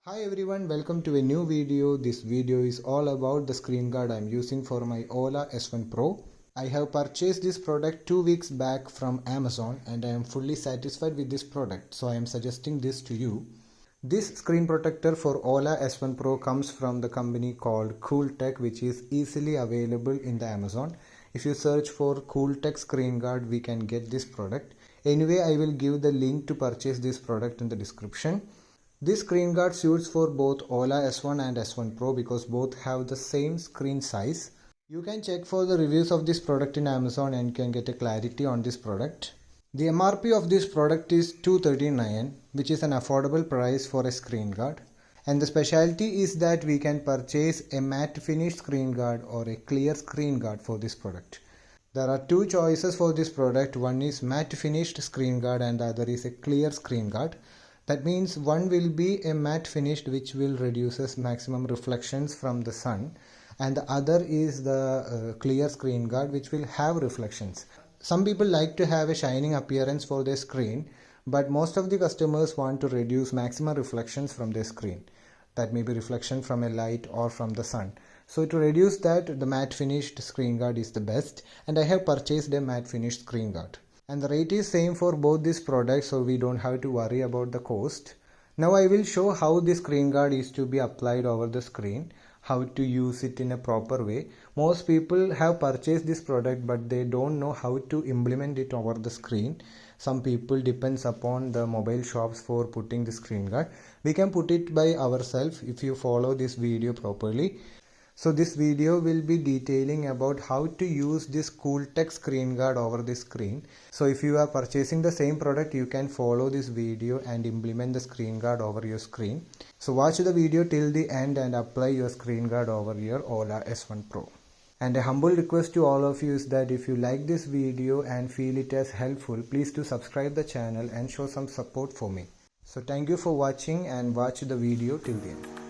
Hi everyone, welcome to a new video. This video is all about the screen guard I'm using for my Ola S1 Pro. I have purchased this product 2 weeks back from Amazon and I am fully satisfied with this product, so I am suggesting this to you. This screen protector for Ola S1 Pro comes from the company called Cooltech, which is easily available in the Amazon. If you search for Cooltech screen guard, we can get this product. Anyway, I will give the link to purchase this product in the description. This screen guard suits for both Ola S1 and S1 Pro because both have the same screen size. You can check for the reviews of this product in Amazon and can get a clarity on this product. The MRP of this product is $239, which is an affordable price for a screen guard. And the specialty is that we can purchase a matte finish screen guard or a clear screen guard for this product. There are two choices for this product. One is matte finished screen guard and the other is a clear screen guard. That means one will be a matte finished, which will reduces maximum reflections from the sun, and the other is the clear screen guard, which will have reflections. Some people like to have a shining appearance for their screen, but most of the customers want to reduce maximum reflections from their screen. That may be reflection from a light or from the sun. So to reduce that, the matte finished screen guard is the best, and I have purchased a matte finished screen guard. And the rate is same for both these products, so we don't have to worry about the cost. Now I will show how the screen guard is to be applied over the screen, how to use it in a proper way. Most people have purchased this product but they don't know how to implement it over the screen. Some people depends upon the mobile shops for putting the screen guard. We can put it by ourselves if you follow this video properly. So this video will be detailing about how to use this Cooltech screen guard over the screen. So if you are purchasing the same product, you can follow this video and implement the screen guard over your screen. So watch the video till the end and apply your screen guard over your Ola S1 Pro. And a humble request to all of you is that if you like this video and feel it as helpful, please do subscribe the channel and show some support for me. So thank you for watching and watch the video till the end.